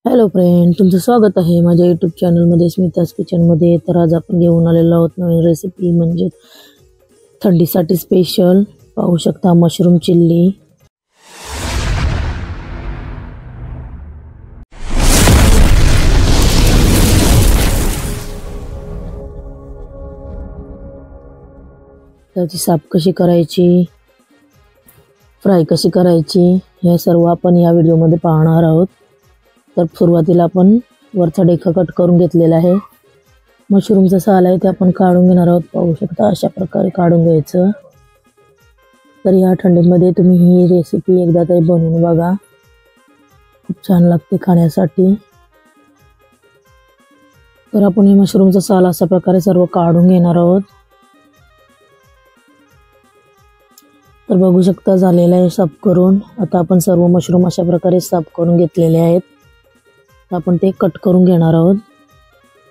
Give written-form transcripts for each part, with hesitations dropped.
Hello friend, तुमचं स्वागत आहे माझ्या यूट्यूब चॅनलमध्ये स्मिताज किचनमध्ये. तर आज आपण घेऊन आलेलो आहोत नवीन रेसिपी, म्हणजे थंडीसाठी स्पेशल. पाहू शकता मशरूम चिल्ली. त्याची साफ कशी करायची, फ्राय कशी करायची, हे सर्व आपण या व्हिडिओमध्ये पाहणार आहोत. तर सुरुवातीला आपण वरचा डेखा कट करून घेतलेला आहे. मशरूमचा साल आहे ते आपण काढून घेणार आहोत. पाहू शकता अशा प्रकारे काढून घ्यायचं. तर या थंडीमध्ये तुम्ही ही रेसिपी एकदा तरी बनवून बघा, खूप छान लागते खाण्यासाठी. तर आपण हे मशरूमचा साल अशा प्रकारे सर्व काढून घेणार आहोत. तर बघू शकता झालेला आहे साफ करून. आता आपण सर्व मशरूम अशा प्रकारे साफ करून घेतलेले आहेत. आपण ते कट करून घेणार आहोत.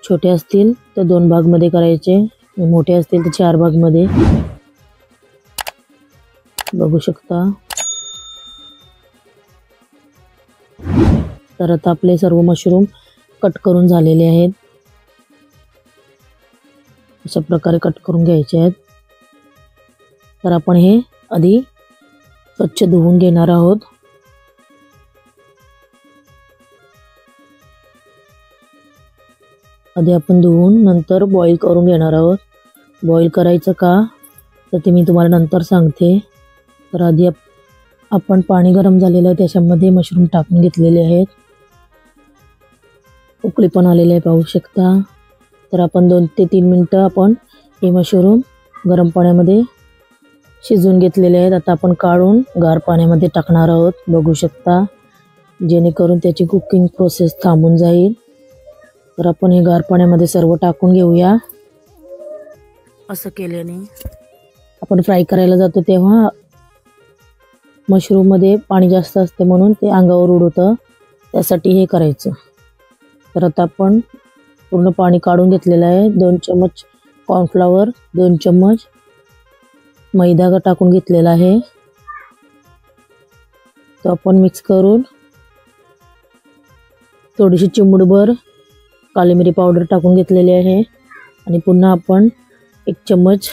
छोटे असतील तर 2 भागमध्ये करायचे, मोठे असतील तर 4 भागमध्ये. बघू शकता. तर आता आपले सर्व मशरूम कट करून झालेले आहेत. अशा प्रकारे कट करून घ्यायचे आहेत. तर आपण हे आधी स्वच्छ धुवून घेणार आहोत. आधी आपण धुवून नंतर बॉईल करून घेणार आहोत. बॉईल करायचं का तर ते मी तुम्हाला नंतर सांगते. तर आधी आपण पाणी गरम झालेलं आहे त्याच्यामध्ये मशरूम टाकून घेतलेले आहेत. उकळी पण आलेली आहे पाहू शकता. तर आपण 2 ते 3 मिनिटं आपण हे मशरूम गरम पाण्यामध्ये शिजवून घेतलेले आहेत. आता आपण काढून गार पाण्यामध्ये टाकणार आहोत. बघू शकता, जेणेकरून त्याची कुकिंग प्रोसेस थांबून जाईल. तर आपण हे गार पाण्यामध्ये सर्व टाकून घेऊया. असं केल्याने आपण फ्राय करायला जातो तेव्हा मशरूममध्ये पाणी जास्त असते म्हणून ते अंगावर उडवतं, त्यासाठी हे करायचं. तर आता आपण पूर्ण पाणी काढून घेतलेलं आहे. 2 चम्मच कॉर्नफ्लॉवर, 2 चम्मच मैदा टाकून घेतलेला आहे. तो आपण मिक्स करून थोडीशी चिमूटभर काली मिरी पावडर टाकून घेतलेली आहे. आणि पुन्हा आपण 1 चम्मच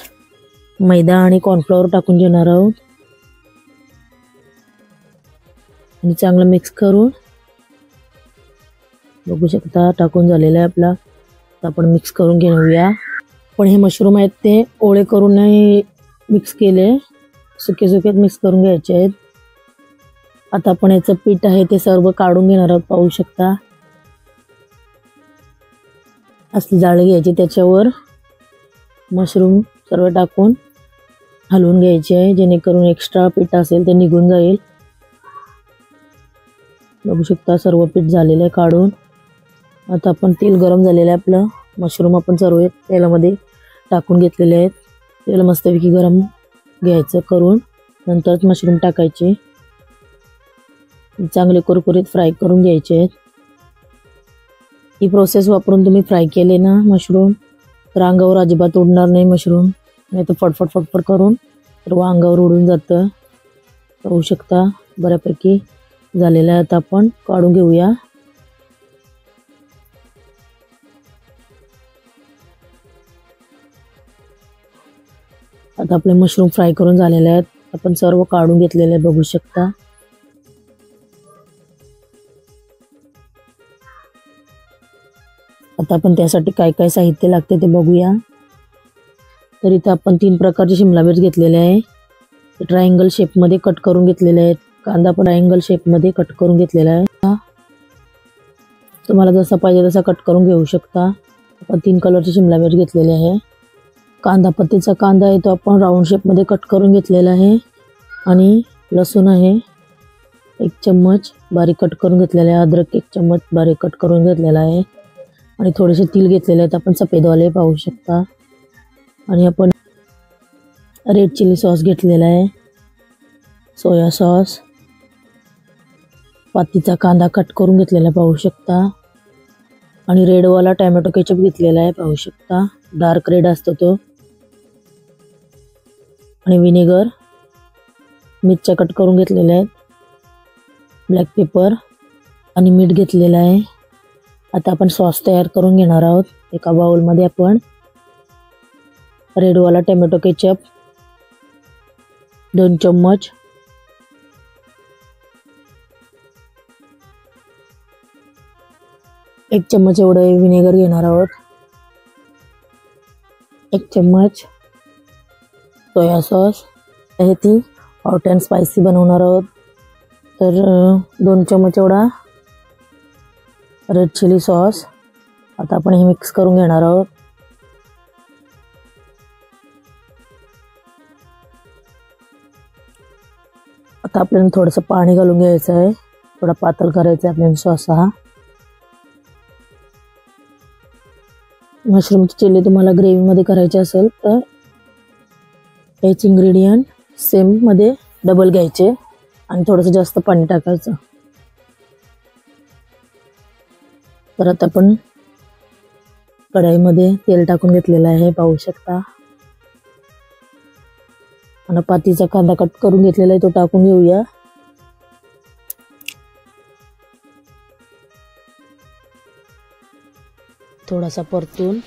मैदा आणि कॉर्नफ्लॉवर टाकून घेणार आहोत. आणि चांगलं मिक्स करून बघू शकता टाकून झालेलं आहे आपला. तर आपण मिक्स करून घेऊया. पण हे मशरूम आहेत ते ओळे करून नाही मिक्स केले, सुके सुके मिक्स करून घ्यायचे आहेत. आता आपण याचं पीठ आहे ते सर्व काढून घेणार आहोत. पाहू शकता असली जाळी घ्यायची, त्याच्यावर मशरूम सर्व टाकून हलवून घ्यायचे आहे, जेणेकरून एक्स्ट्रा पीठ असेल ते निघून जाईल. बघू शकता सर्व पीठ झालेलं आहे काढून. आता आपण तेल गरम झालेलं आहे आपलं. मशरूम आपण सर्व तेलामध्ये टाकून घेतलेले आहेत. तेल मस्तपैकी गरम घ्यायचं करून नंतरच मशरूम टाकायचे. चांगले कुरकुरीत फ्राय करून घ्यायचे आहेत. ही प्रोसेस वापरून तुम्ही फ्राय केले ना मशरूम, तर अंगावर अजिबात उडणार नाही मशरूम. नाही तर फटफट फटफट करून सर्व अंगावर उडून जातं. पाहू शकता बऱ्यापैकी झालेलं आहे. आता आपण काढून घेऊया. आता आपले मशरूम फ्राय करून झालेले आहेत. आपण सर्व काढून घेतलेले आहे बघू शकता. आता आपण त्यासाठी काय काय साहित्य लागते ते बघूया. तर इथे आपण 3 प्रकारचे शिमला मिर्च घेतलेले आहे. ट्रायंगल शेपमध्ये कट करून घेतलेले आहेत. कांदा पण ट्रायंगल शेपमध्ये कट करून घेतलेला आहे. तुम्हाला जसा पाहिजे तसा कट करून घेऊ शकता. आपण 3 कलरचे शिमला मिर्च घेतलेले आहे. कांदा पत्तीचा कांदा आहे तो आपण राऊंड शेपमध्ये कट करून घेतलेला आहे. आणि लसूण आहे 1 चम्मच बारीक कट करून घेतलेला आहे. अद्रक 1 चम्मच बारीक कट करून घेतलेला आहे. आणि थोडेसे तीळ घेतलेले आहेत आपण सफेदवाले पाहू शकता. आणि आपण रेड चिली सॉस घेतलेला आहे, सोया सॉस, पातीचा कांदा कट करून घेतलेला पाहू शकता. आणि रेडवाला टोमॅटो केचप घेतलेला आहे पाहू शकता, डार्क रेड असतो तो. आणि विनेगर, मिरच्या कट करून घेतलेल्या आहेत, ब्लॅक पेपर आणि मीठ घेतलेलं आहे। आता आपण सॉस तयार करून घेणार आहोत। एका बाउलमध्ये आपण रेडवाला टोमॅटो केचप 2 चम्मच, एक चम्मच एवढे विनेगर घेणार आहोत, 1 चम्मच सोया सॉस आहे, ती हॉट अँड स्पायसी बनवणार आहोत। तर 2 चम्मच एवढा रेड चिली सॉस। आता आपण हे मिक्स करून घेणार आहोत। आता आपल्याला थोडंसं पाणी घालून घ्यायचं आहे, थोडा पातळ करायचा आहे आपल्याला सॉस हा। मशरूमची चिल्ली तुम्हाला ग्रेव्ही मध्ये करायची असेल तर हेच इन्ग्रेडियंट सेम मध्ये डबल घ्यायचे आणि थोडंसं जास्त पाणी टाकायचं। तर आता आपण कढईमध्ये तेल टाकून घेतलेलं आहे, पाहू शकता। आणि पातीचा कांदा कट करून घेतलेला आहे तो टाकून घेऊया। थोडासा परतून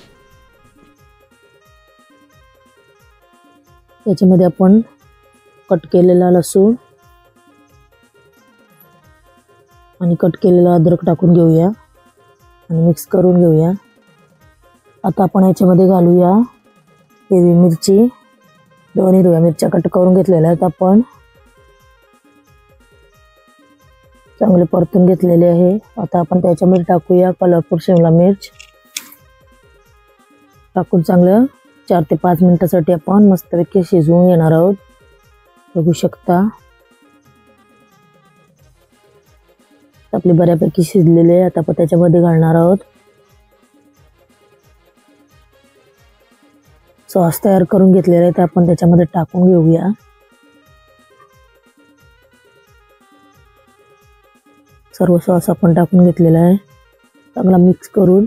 त्याच्यामध्ये आपण कट केलेला लसूण आणि कट केलेला अद्रक टाकून घेऊया आणि मिक्स करून घेऊया। आता आपण याच्यामध्ये घालूया हिरवी मिरची, 2 हिरव्या मिरच्या कट करून घेतलेल्या आहेत आपण, चांगले परतून घेतलेले आहे। आता आपण त्याच्यामध्ये टाकूया कलरफुल शिमला मिर्च टाकून चांगलं 4 ते 5 मिनिटासाठी आपण मस्तपैकी शिजवून घेणार आहोत। बघू शकता आपले बऱ्यापैकी शिजलेले आहे। आता आपण त्याच्यामध्ये घालणार आहोत सॉस तयार करून घेतलेले आहे, ते आपण त्याच्यामध्ये टाकून घेऊया। सर्व सॉस आपण टाकून घेतलेला आहे, चांगला मिक्स करून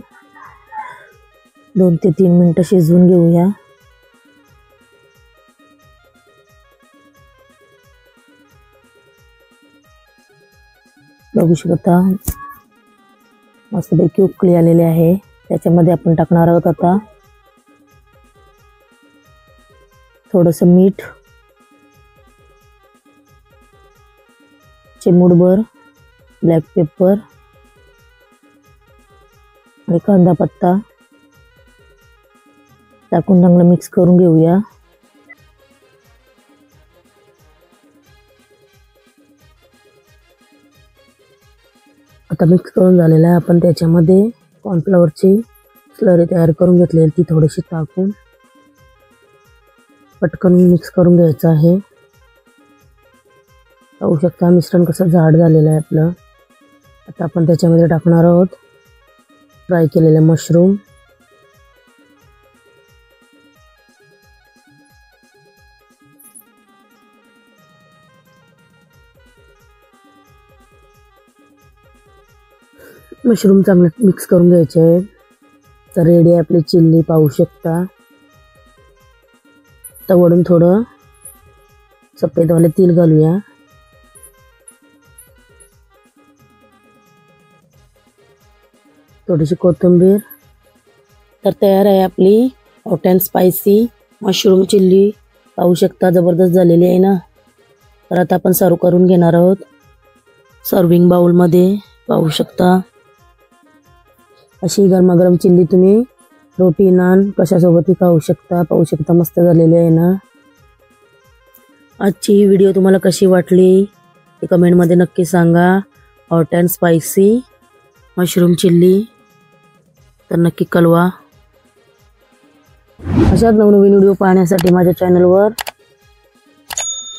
2 ते 3 मिनिटं शिजवून घेऊया। बघू शकता मस्तपैकी उकळी आलेली आहे। त्याच्यामध्ये आपण टाकणार आहोत आता थोडंसं मीठ, चिमूटभर ब्लॅक पेपर आणि कांदा पत्ता टाकून चांगलं मिक्स करून घेऊया। आता मिक्स करून झालेला आहे, आपण त्याच्यामध्ये कॉर्नफ्लॉवरची स्लरी तयार करून घेतलेली ती थोडीशी टाकून पटकन मिक्स करून घ्यायचं आहे। पाहू शकता मिश्रण कसं जाड झालेलं आहे आपलं। आता आपण त्याच्यामध्ये टाकणार आहोत फ्राय केलेले मशरूम, मशरूम चांगले मिक्स करून घ्यायचे आहे। तर रेडी आहे आपली चिल्ली, पाहू शकता। तर वरून थोडं सफेदवाले तीळ घालूया, थोडीशी कोथिंबीर। तर तयार आहे आपली hot and spicy mushroom chilli, पाहू शकता जबरदस्त झालेली आहे ना। तर आता आपण सर्व करून घेणार आहोत सर्विंग बाउल मध्ये, पाहू शकता। अशी गरमागरम चिल्ली तुम्ही रोटी नान कशासोबतही खाऊ शकता। पाहू शकता मस्त झालेली आहे ना। आजची व्हिडिओ तुम्हाला कशी वाटली ते कमेंटमध्ये नक्की सांगा। Hot and spicy mushroom chilli तर नक्की कळवा। अशाच नवनवीन व्हिडिओ पाहण्यासाठी माझ्या चॅनलवर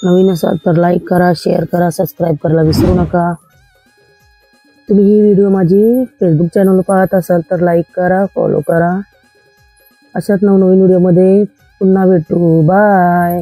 नवीन असाल तर लाईक करा, शेअर करा, सबस्क्राईब करायला विसरू नका। तुम्ही ही व्हिडिओ माझी फेसबुक चॅनलवर पाहत असाल तर लाईक करा, फॉलो करा। अशाच नवनवीन व्हिडिओमध्ये पुन्हा भेटू, बाय।